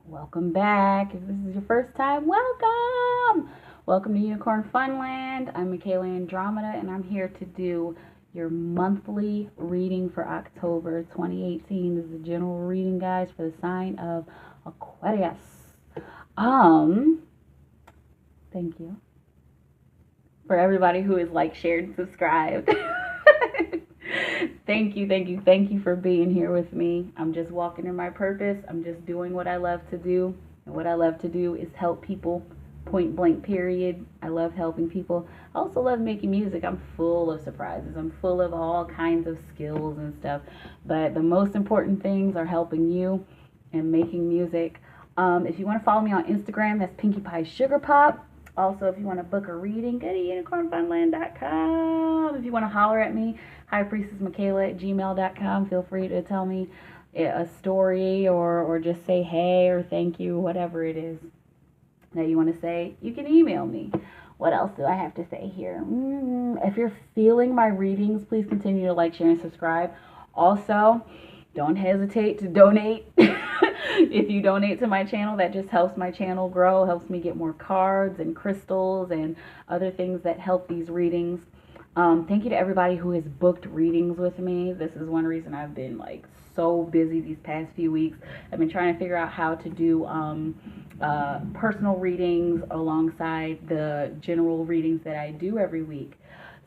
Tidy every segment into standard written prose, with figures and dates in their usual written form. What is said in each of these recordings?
Welcome back. If this is your first time, welcome! Welcome to Unicorn Funland. I'm MikaelaAndromeda, and I'm here to do your monthly reading for October 2018. This is a general reading, guys, for the sign of Aquarius. Thank you for everybody who is like, shared, and subscribed. Thank you for being here with me. I'm just walking in my purpose. I'm just doing what I love to do. And what I love to do is help people, point blank, period. I love helping people. I also love making music. I'm full of surprises. I'm full of all kinds of skills and stuff. But the most important things are helping you and making music. If you want to follow me on Instagram, that's Pinkie Pie Sugar Pop. Also, if you want to book a reading, go to unicornfunland.com. If you want to holler at me, highpriestessmikaela@gmail.com. Feel free to tell me a story or just say hey or thank you, whatever it is that you want to say. You can email me. What else do I have to say here? If you're feeling my readings, please continue to like, share, and subscribe. Also, don't hesitate to donate. If you donate to my channel, that just helps my channel grow, helps me get more cards and crystals and other things that help these readings. Thank you to everybody who has booked readings with me. This is one reason I've been like so busy these past few weeks. I've been trying to figure out how to do personal readings alongside the general readings that I do every week.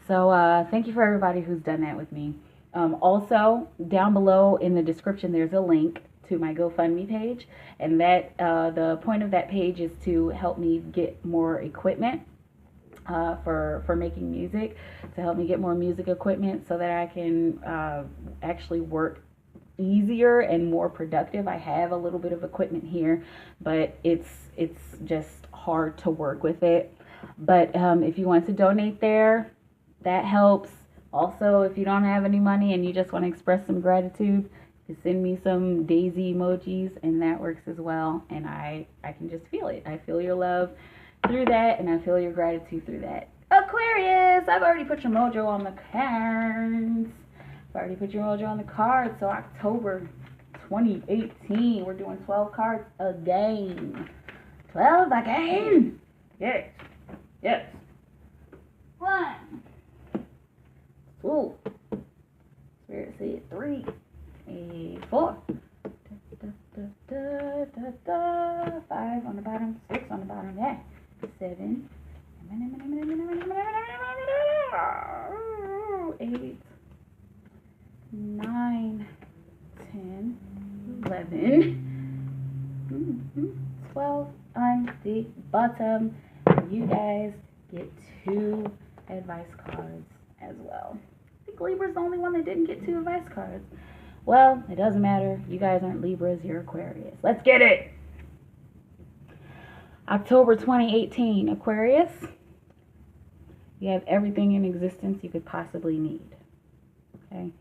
So thank you for everybody who's done that with me. Also, down below in the description, there's a link to my GoFundMe page, and that the point of that page is to help me get more equipment for making music, to help me get more music equipment so that I can actually work easier and more productive. I have a little bit of equipment here, but it's just hard to work with it. But if you want to donate there, that helps. Also, if you don't have any money and you just want to express some gratitude, you send me some daisy emojis, and that works as well. And I can just feel it. I feel your love through that, and I feel your gratitude through that. Aquarius, I've already put your mojo on the cards. So October 2018, we're doing 12 cards a game. 12 a game. Yes. 1, 2, Spirit said 3, 4, 5 on the bottom, 6 on the bottom, 7, 8, 9, 10, 11, 12 on the bottom. You guys get 2 advice cards as well. I think Libra's the only one that didn't get 2 advice cards. Well, it doesn't matter. You guys aren't Libras, you're Aquarius. Let's get it! October 2018, Aquarius. You have everything in existence you could possibly need. Okay?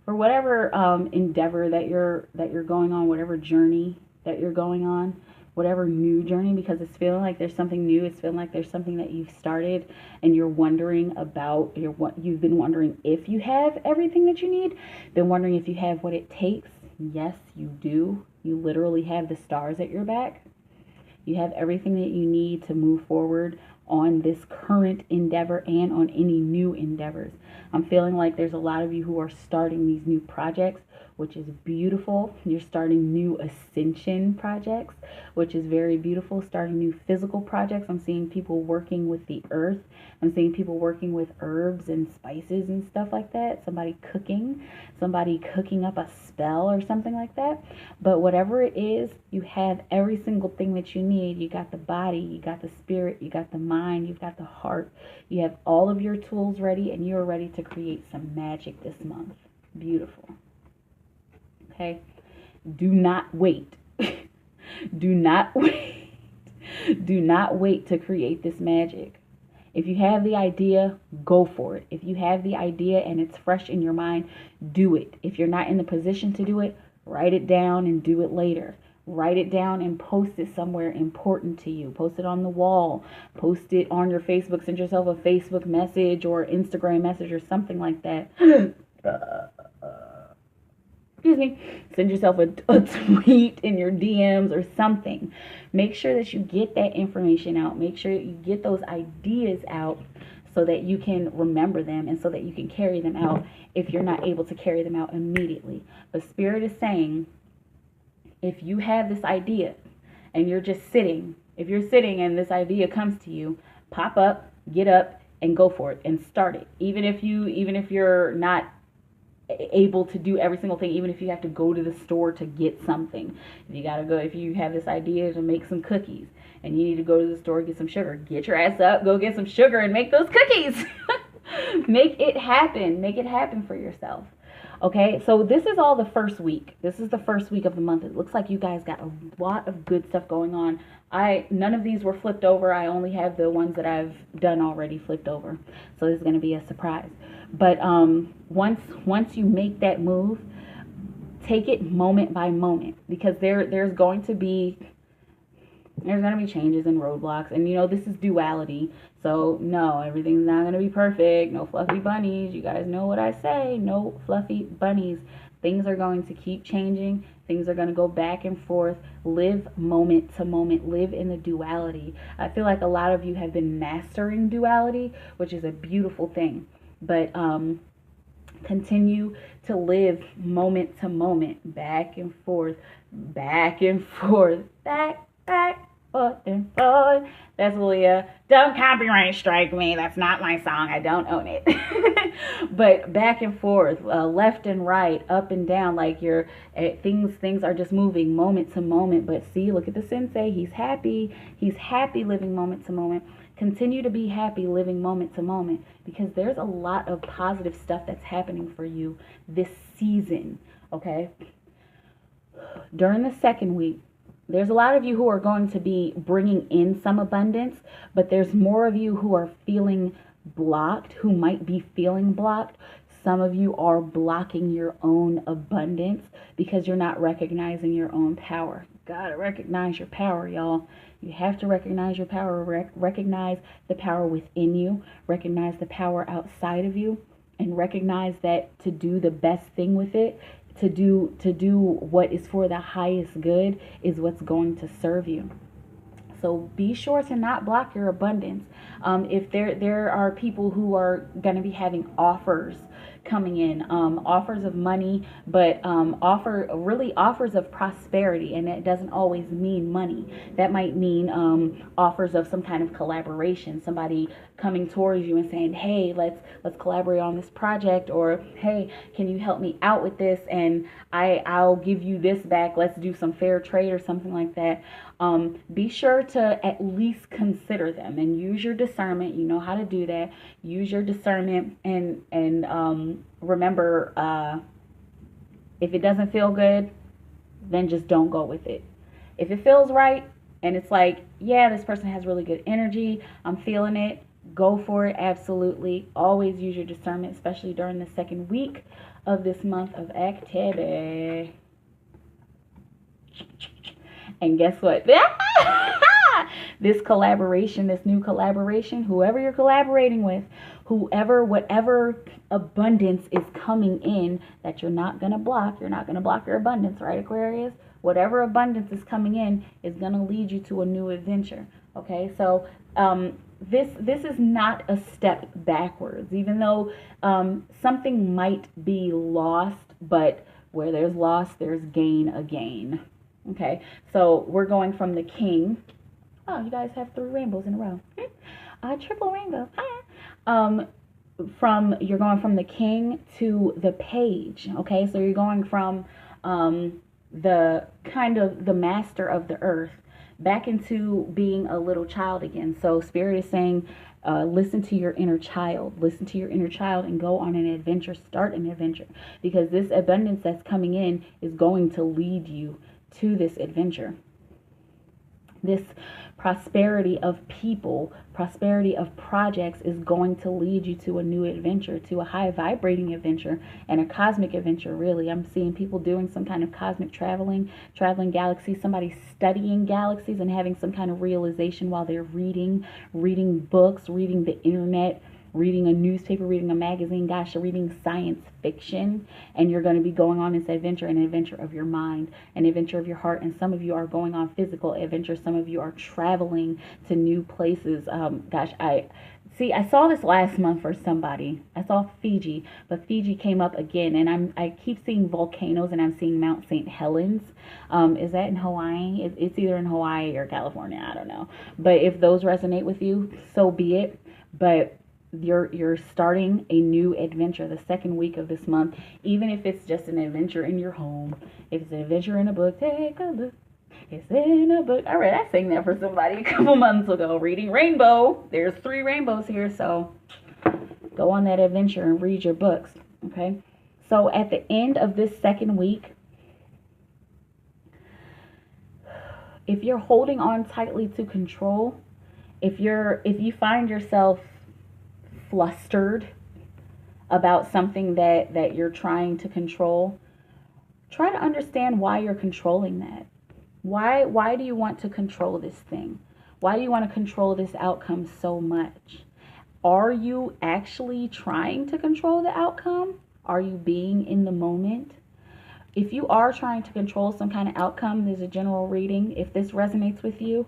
For whatever endeavor that you're going on, whatever journey that you're going on, whatever new journey, because it's feeling like there's something new. It's feeling like there's something that you've started and you're wondering about. You've been wondering if you have everything that you need. Been wondering if you have what it takes. Yes, you do. You literally have the stars at your back. You have everything that you need to move forward on this current endeavor and on any new endeavors. I'm feeling like there's a lot of you who are starting these new projects, which is beautiful. You're starting new ascension projects, which is very beautiful. Starting new physical projects. I'm seeing people working with the earth. I'm seeing people working with herbs and spices and stuff like that. Somebody cooking up a spell or something like that. But whatever it is, you have every single thing that you need. You got the body, you got the spirit, you got the mind, you've got the heart. You have all of your tools ready, and you're ready to create some magic this month. Beautiful. Okay? Do not wait. Do not wait. Do not wait to create this magic. If you have the idea, go for it. If you have the idea and it's fresh in your mind, do it. If you're not in the position to do it, write it down and do it later. Write it down and post it somewhere important to you. Post it on the wall. Post it on your Facebook. Send yourself a Facebook message or Instagram message or something like that. excuse me, send yourself a tweet in your DMs or something. Make sure that you get that information out. Make sure you get those ideas out so that you can remember them and so that you can carry them out if you're not able to carry them out immediately. But Spirit is saying, if you have this idea and you're just sitting, if you're sitting and this idea comes to you, pop up, get up, and go for it and start it. Even if you're not able to do every single thing, even if you have to go to the store to get something, if you have this idea to make some cookies and you need to go to the store and get some sugar, get your ass up, go get some sugar and make those cookies. Make it happen for yourself. Okay, so this is all the first week. This is the first week of the month. It looks like you guys got a lot of good stuff going on. None of these were flipped over. I only have the ones that I've done already flipped over. So this is going to be a surprise. But once you make that move, take it moment by moment, because there's going to be changes and roadblocks, and this is duality. So no, everything's not going to be perfect. No fluffy bunnies. You guys know what I say. No fluffy bunnies. Things are going to keep changing. Things are going to go back and forth. Live moment to moment. Live in the duality. I feel like a lot of you have been mastering duality, which is a beautiful thing. But continue to live moment to moment, back and forth, back and forth, back, forth and forth. That's Leah. Don't copyright strike me. That's not my song. I don't own it. But back and forth, left and right, up and down, like things are just moving moment to moment. But see, look at the sensei. He's happy. He's happy living moment to moment. Continue to be happy living moment to moment, because there's a lot of positive stuff that's happening for you this season, okay? During the second week, there's a lot of you who are going to be bringing in some abundance, but there's more of you who are feeling blocked, who might be feeling blocked. Some of you are blocking your own abundance because you're not recognizing your own power. Gotta recognize your power, y'all. You have to recognize your power. Recognize the power within you. Recognize the power outside of you, and recognize that to do the best thing with it, to do what is for the highest good, is what's going to serve you. So be sure to not block your abundance. If there are people who are going to be having offers coming in, offers of money, but offers of prosperity, and it doesn't always mean money. That might mean offers of some kind of collaboration, somebody coming towards you and saying, hey, let's collaborate on this project, or hey, can you help me out with this, and I'll give you this back, let's do some fair trade or something like that. Be sure to at least consider them and use your discernment. You know how to do that. Use your discernment, and remember, if it doesn't feel good, then just don't go with it. If it feels right and it's like, yeah, this person has really good energy, I'm feeling it, go for it. Absolutely. Always use your discernment, especially during the second week of this month of October. And guess what? This new collaboration, whoever you're collaborating with, whatever abundance is coming in that you're not going to block your abundance, right, Aquarius? Whatever abundance is coming in is going to lead you to a new adventure. Okay, so this is not a step backwards, even though something might be lost, but where there's loss, there's gain again. Okay, so we're going from the king. Oh, you guys have 3 rainbows in a row. Triple rainbow. You're going from the king to the page. Okay, so you're going from the master of the earth back into being a little child again. So Spirit is saying, listen to your inner child. Listen to your inner child and go on an adventure. Start an adventure, because this abundance that's coming in is going to lead you to this adventure. This prosperity of people, prosperity of projects is going to lead you to a new adventure, to a high vibrating adventure, and a cosmic adventure, really. I'm seeing people doing some kind of cosmic traveling galaxies, somebody studying galaxies and having some kind of realization while they're reading books, reading the internet, reading a newspaper, reading a magazine, gosh, you're reading science fiction, and you're going to be going on this adventure, an adventure of your mind, an adventure of your heart. And some of you are going on physical adventures. Some of you are traveling to new places. I saw this last month for somebody. I saw Fiji, but Fiji came up again, and I keep seeing volcanoes, and I'm seeing Mount St. Helens. Is that in Hawaii? It's either in Hawaii or California. I don't know. But if those resonate with you, so be it. But you're starting a new adventure the second week of this month, even if it's just an adventure in your home. If it's an adventure in a book, take a look. It's in a book. I sang that for somebody a couple months ago. Reading Rainbow. There's 3 rainbows here, so go on that adventure and read your books. Okay. So at the end of this second week, if you're holding on tightly to control, if you find yourself flustered about something that you're trying to control, try to understand why you're controlling that. Why do you want to control this thing? Why do you want to control this outcome so much? Are you actually trying to control the outcome? Are you being in the moment? If you are trying to control some kind of outcome, there's a general reading. If this resonates with you,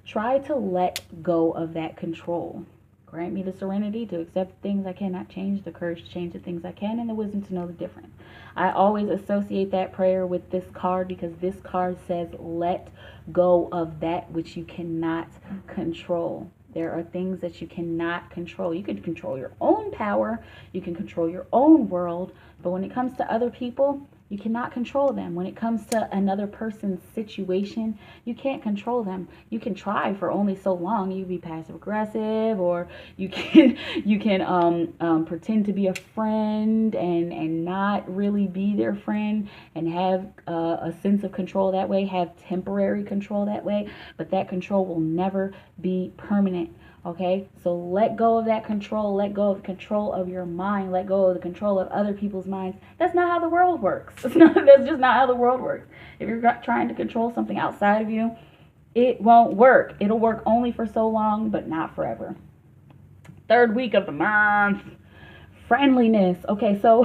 try to let go of that control. Grant me the serenity to accept things I cannot change, the courage to change the things I can, and the wisdom to know the difference. I always associate that prayer with this card because this card says, let go of that which you cannot control. There are things that you cannot control. You can control your own power. You can control your own world. But when it comes to other people, you cannot control them. When it comes to another person's situation, you can't control them. You can try for only so long. You can be passive aggressive, or you can pretend to be a friend and not really be their friend, and have a sense of control that way, have temporary control that way. But that control will never be permanent. Okay, so let go of that control. Let go of the control of your mind. Let go of the control of other people's minds. That's not how the world works. That's just not how the world works. If you're trying to control something outside of you, it won't work. It'll work only for so long, but not forever. Third week of the month. Friendliness. Okay, so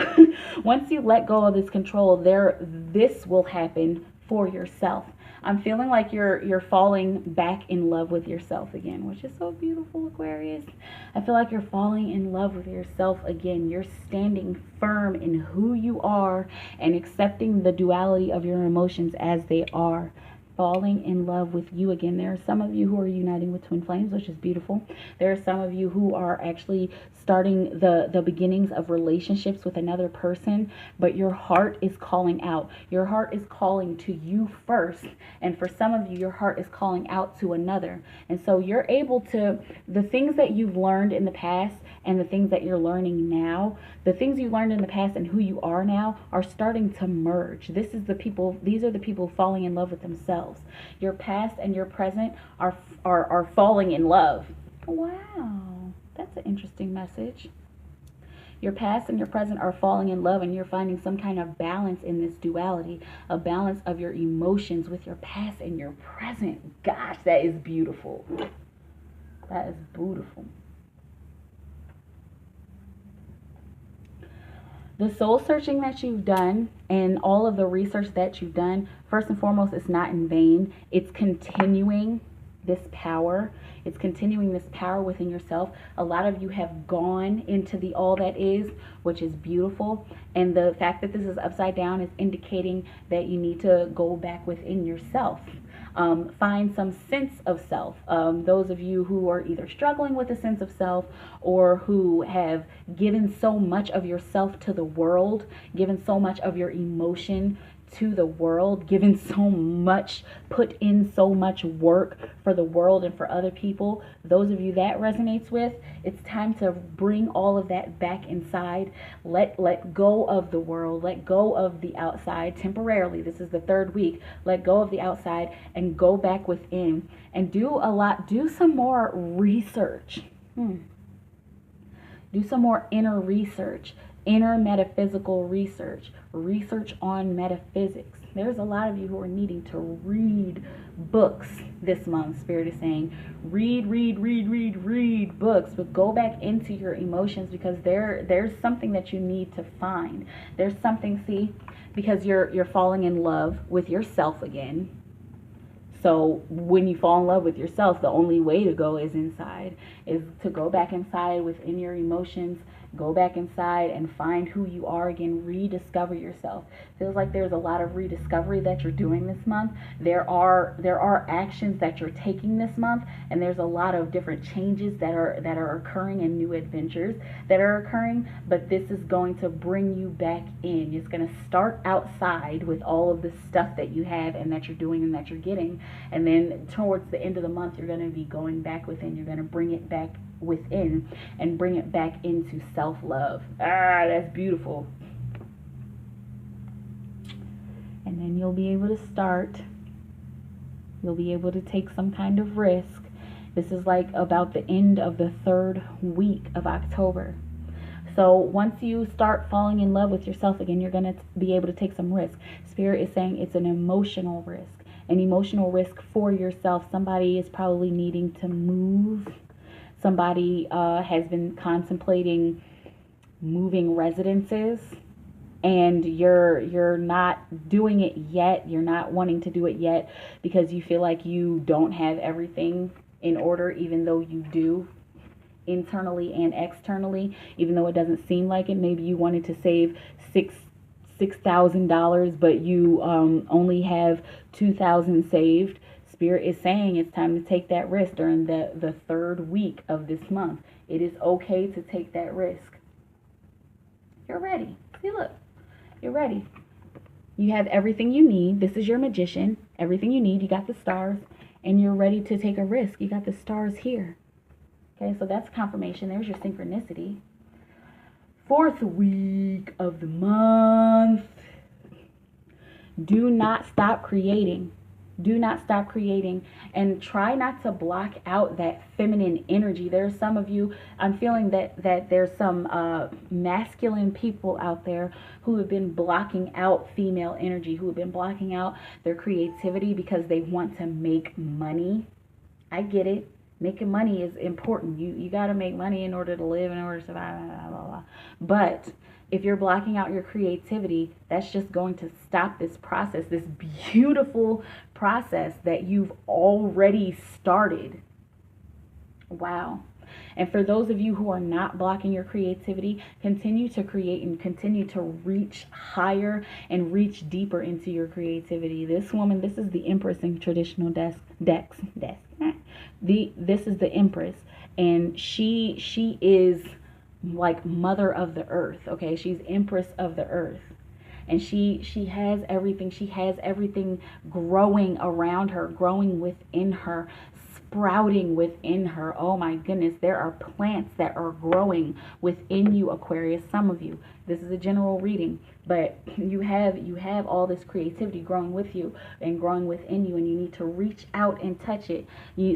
once you let go of this control, this will happen for yourself. I'm feeling like you're falling back in love with yourself again, which is so beautiful, Aquarius. I feel like you're falling in love with yourself again. You're standing firm in who you are and accepting the duality of your emotions as they are. Falling in love with you again. There are some of you who are uniting with twin flames, which is beautiful. There are some of you who are actually starting the beginnings of relationships with another person, but your heart is calling out. Your heart is calling to you first, and for some of you, your heart is calling out to another. And so you're able to, the things that you've learned in the past and the things that you're learning now, the things you learned in the past and who you are now are starting to merge. These are the people falling in love with themselves. Your past and your present are falling in love. Wow, that's an interesting message. Your past and your present are falling in love, and you're finding some kind of balance in this duality, a balance of your emotions with your past and your present. Gosh, that is beautiful. That is beautiful. The soul searching that you've done and all of the research that you've done, first and foremost, it's not in vain. It's continuing this power. It's continuing this power within yourself. A lot of you have gone into the all that is, which is beautiful. And the fact that this is upside down is indicating that you need to go back within yourself. Find some sense of self. Those of you who are either struggling with a sense of self or who have given so much of yourself to the world, given so much of your emotion to the world, given so much, put in so much work for the world and for other people, those of you that resonates with, it's time to bring all of that back inside. Let go of the world, let go of the outside temporarily. This is the third week. Let go of the outside and go back within and do some more research. Do some more inner research, inner metaphysical research on metaphysics. There's a lot of you who are needing to read books this month. Spirit is saying, read books, but go back into your emotions, because there's something that you need to find. There's something, see, because you're falling in love with yourself again. So when you fall in love with yourself, the only way to go is inside, is to go back inside within your emotions, go back inside and find who you are again, rediscover yourself. Feels like there's a lot of rediscovery that you're doing this month. There are actions that you're taking this month, and there's a lot of different changes that are occurring, and new adventures that are occurring, but this is going to bring you back in. It's going to start outside with all of the stuff that you have and that you're doing and that you're getting, and then towards the end of the month, you're going to be going back within. You're going to bring it back within and bring it back into self-love. That's beautiful. And then you'll be able to start. You'll be able to take some kind of risk. This is like about the end of the 3rd week of October. So once you start falling in love with yourself again, you're going to be able to take some risk. Spirit is saying it's an emotional risk. An emotional risk for yourself. Somebody is probably needing to move. Somebody has been contemplating moving residences, and you're not doing it yet. You're not wanting to do it yet because you feel like you don't have everything in order, even though you do, internally and externally, even though it doesn't seem like it. Maybe you wanted to save $6,000, but you only have $2,000 saved. Spirit is saying it's time to take that risk during the 3rd week of this month. It is okay to take that risk. You're ready. See, look, you're ready. You have everything you need. This is your magician. Everything you need. You got the stars, and you're ready to take a risk. You got the stars here. Okay, so that's confirmation. There's your synchronicity. 4th week of the month. Do not stop creating. Do not stop creating, and try not to block out that feminine energy. There's some of you, I'm feeling that there's some masculine people out there who have been blocking out female energy, who have been blocking out their creativity because they want to make money. I get it. Making money is important. You got to make money in order to live, in order to survive, blah, blah, blah. But if you're blocking out your creativity, that's just going to stop this process, this beautiful process that you've already started. Wow. And for those of you who are not blocking your creativity, continue to create and continue to reach higher and reach deeper into your creativity. This woman, this is the Empress in traditional decks. This is the Empress, and she is like mother of the earth. Okay, she's Empress of the earth, and she has everything. She has everything growing around her, growing within her, sprouting within her. Oh my goodness, there are plants that are growing within you, Aquarius. Some of you, this is a general reading, but you have all this creativity growing with you and growing within you, and you need to reach out and touch it.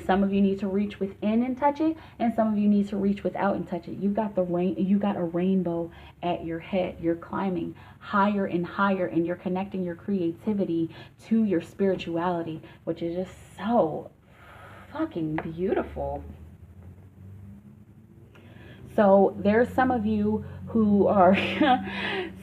Some of you need to reach within and touch it, and some of you need to reach without and touch it. You got a rainbow at your head. You're climbing higher and higher, and you're connecting your creativity to your spirituality, which is just so fucking beautiful. So there's some of you who are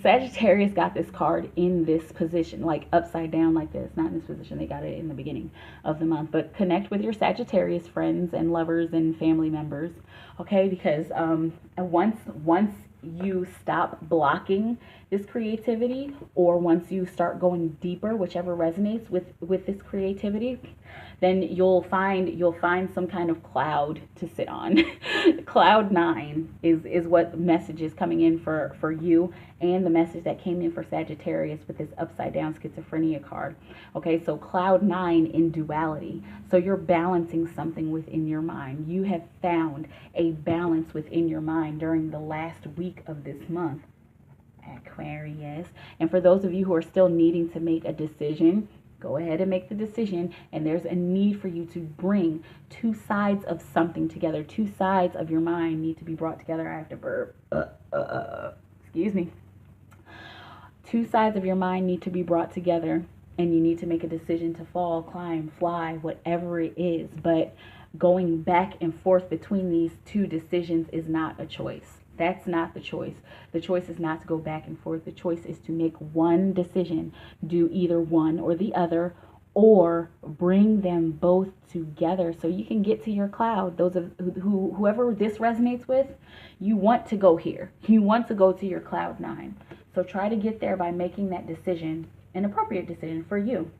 Sagittarius got this card in this position, like upside down like this. Not in this position, they got it in the beginning of the month. But connect with your Sagittarius friends and lovers and family members, okay? Because once you stop blocking this creativity, or once you start going deeper, whichever resonates with this creativity, then you'll find some kind of cloud to sit on. Cloud 9 is what message is coming in for you, and the message that came in for Sagittarius with this upside down schizophrenia card. Okay, so Cloud 9 in duality. So you're balancing something within your mind. You have found a balance within your mind during the last week of this month, Aquarius. And for those of you who are still needing to make a decision, go ahead and make the decision. And there's a need for you to bring two sides of something together. Two sides of your mind need to be brought together. I have to burp. Excuse me. Two sides of your mind need to be brought together. and you need to make a decision to fall, climb, fly, whatever it is. But going back and forth between these two decisions is not a choice. That's not the choice. The choice is not to go back and forth. The choice is to make one decision, do either one or the other, or bring them both together so you can get to your cloud. Those of whoever this resonates with, you want to go here. You want to go to your cloud 9. So try to get there by making that decision, an appropriate decision for you.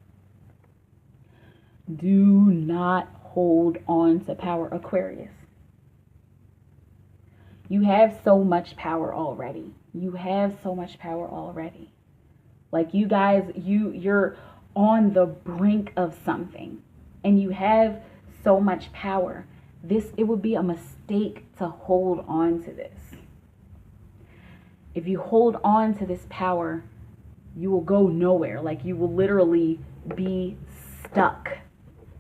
Do not hold on to power, Aquarius. You have so much power already. You have so much power already. Like, you guys, you're on the brink of something, and you have so much power. It would be a mistake to hold on to this. If you hold on to this power, you will go nowhere. Like, you will literally be stuck.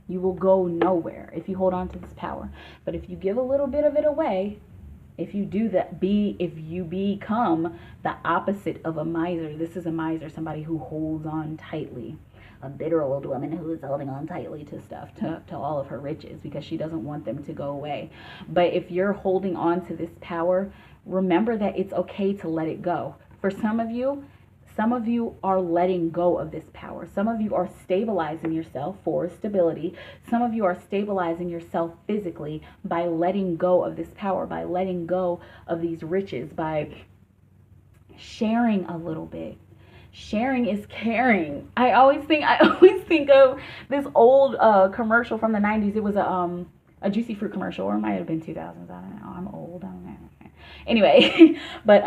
You will go nowhere if you hold on to this power. But if you give a little bit of it away, if you do that, if you become the opposite of a miser. This is a miser, somebody who holds on tightly. A bitter old woman who is holding on tightly to stuff, to all of her riches, because she doesn't want them to go away. But if you're holding on to this power, remember that it's okay to let it go. For some of you are letting go of this power. Some of you are stabilizing yourself for stability. Some of you are stabilizing yourself physically by letting go of this power, by letting go of these riches, by sharing a little bit. Sharing is caring. I always think of this old commercial from the 90s. It was a Juicy Fruit commercial, or it might have been 2000s. I don't know. I'm old. I don't know. Anyway, but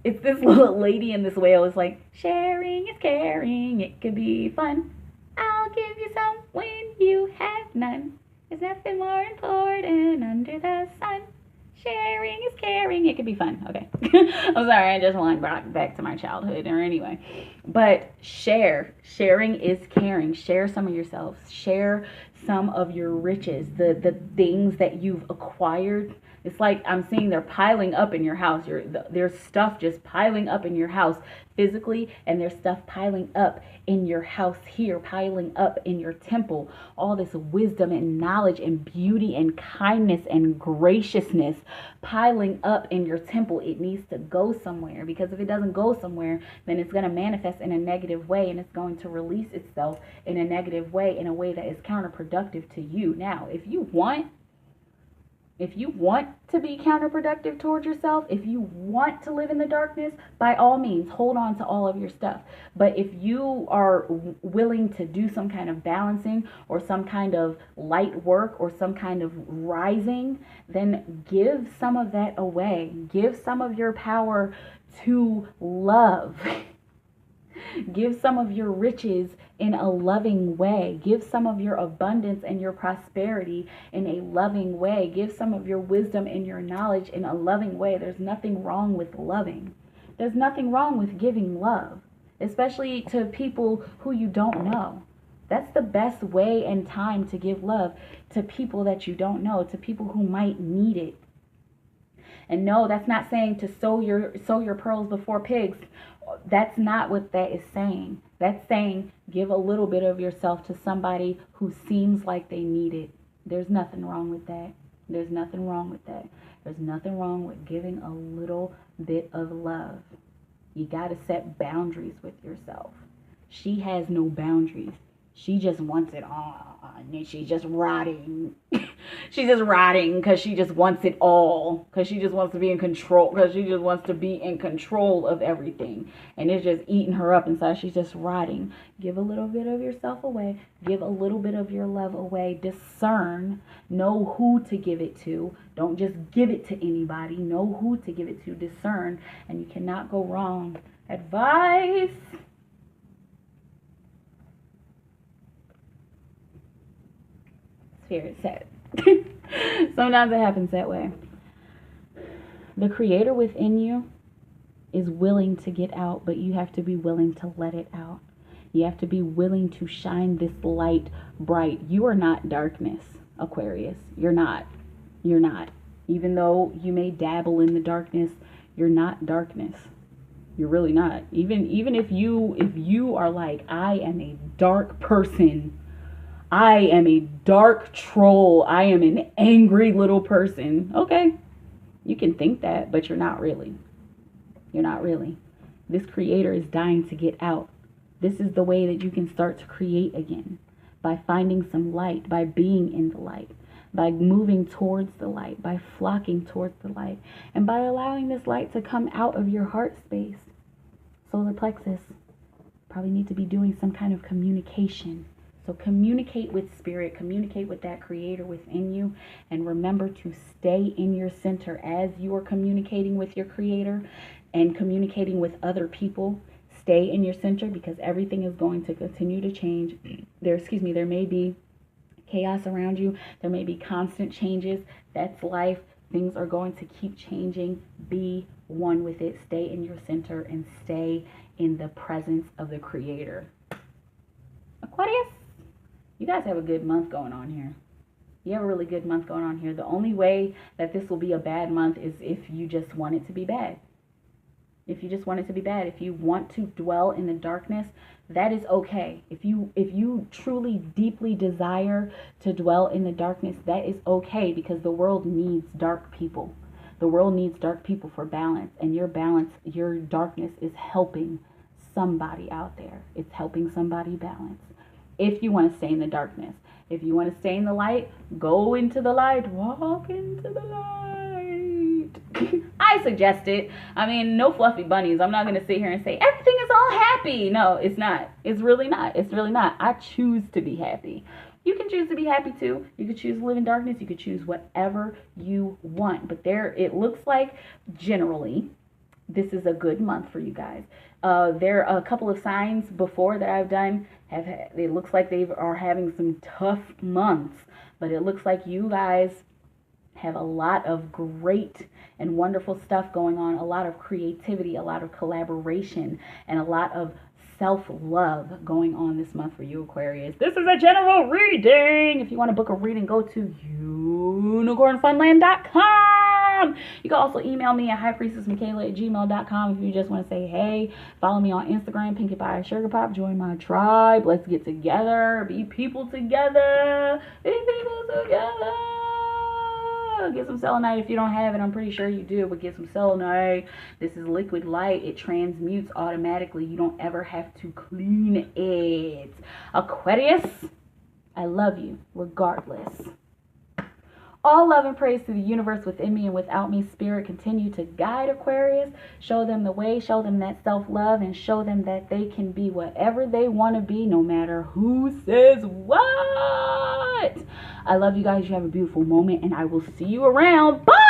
it's this little lady in this whale is like, sharing is caring. It could be fun. I'll give you some when you have none. There's nothing more important under the sun. Sharing is caring. It could be fun. Okay. I'm sorry. I just want back to my childhood. Or anyway. But sharing is caring. Share some of yourselves. Share some of your riches. The things that you've acquired. It's like I'm seeing they're piling up in your house. There's stuff just piling up in your house physically, and there's stuff piling up in your house here, piling up in your temple. All this wisdom and knowledge and beauty and kindness and graciousness piling up in your temple. It needs to go somewhere, because if it doesn't go somewhere, then it's going to manifest in a negative way, and it's going to release itself in a negative way, in a way that is counterproductive to you. Now, if you want to be counterproductive towards yourself, if you want to live in the darkness, by all means, hold on to all of your stuff. But if you are willing to do some kind of balancing or some kind of light work or some kind of rising, then give some of that away. Give some of your power to love. Give some of your riches in a loving way. Give some of your abundance and your prosperity in a loving way. Give some of your wisdom and your knowledge in a loving way. There's nothing wrong with loving. There's nothing wrong with giving love, especially to people who you don't know. That's the best way and time to give love, to people that you don't know, to people who might need it. And no, that's not saying to sow your pearls before pigs. That's not what that is saying. That's saying give a little bit of yourself to somebody who seems like they need it. There's nothing wrong with that. There's nothing wrong with that. There's nothing wrong with giving a little bit of love. You got to set boundaries with yourself. She has no boundaries. She just wants it all. And she's just rotting. She's just rotting because she just wants it all. Because she just wants to be in control. Because she just wants to be in control of everything. And it's just eating her up inside. She's just rotting. Give a little bit of yourself away. Give a little bit of your love away. Discern. Know who to give it to. Don't just give it to anybody. Know who to give it to. Discern. And you cannot go wrong. Advice. Spirit said. Sometimes it happens that way. The creator within you is willing to get out, but you have to be willing to let it out. You have to be willing to shine this light bright. You are not darkness, Aquarius. You're not. Even though you may dabble in the darkness, you're not darkness. You're really not. Even if you are like, I am a dark person, I am a dark troll, I am an angry little person. Okay, you can think that, but you're not really. You're not really. This creator is dying to get out. This is the way that you can start to create again, by finding some light, by being in the light, by moving towards the light, by flocking towards the light, and by allowing this light to come out of your heart space. Solar plexus, probably need to be doing some kind of communication. So communicate with spirit, communicate with that creator within you, and remember to stay in your center as you are communicating with your creator and communicating with other people. Stay in your center, because everything is going to continue to change. There may be chaos around you. There may be constant changes. That's life. Things are going to keep changing. Be one with it. Stay in your center and stay in the presence of the creator. Aquarius, you guys have a good month going on here. You have a really good month going on here. The only way that this will be a bad month is if you just want it to be bad. If you just want it to be bad, if you want to dwell in the darkness, that is okay. If you truly, deeply desire to dwell in the darkness, that is okay, because the world needs dark people. The world needs dark people for balance, and your balance, your darkness is helping somebody out there. It's helping somebody balance. If you want to stay in the darkness, if you want to stay in the light, go into the light, walk into the light. I suggest it. I mean, no fluffy bunnies. I'm not going to sit here and say everything is all happy. No, it's not. It's really not. It's really not. I choose to be happy. You can choose to be happy too. You could choose to live in darkness. You could choose whatever you want. But it looks like generally this is a good month for you guys. There are a couple of signs before that I've done. It looks like they are having some tough months. But it looks like you guys have a lot of great and wonderful stuff going on, a lot of creativity, a lot of collaboration, and a lot of self-love going on this month for you, Aquarius. This is a general reading. If you want to book a reading, go to unicornfunland.com. You can also email me at highpriestessmikaela@gmail.com if you just want to say hey. Follow me on Instagram, Pinkie Pie Sugar Pop. Join my tribe. Let's get together. Be people together. Be people together. Get some selenite if you don't have it. I'm pretty sure you do, but get some selenite. This is liquid light. It transmutes automatically. You don't ever have to clean it. Aquarius, I love you regardless. All love and praise to the universe within me and without me. Spirit, continue to guide Aquarius. Show them the way. Show them that self-love, and show them that they can be whatever they want to be, no matter who says what. I love you guys. You have a beautiful moment, and I will see you around. Bye!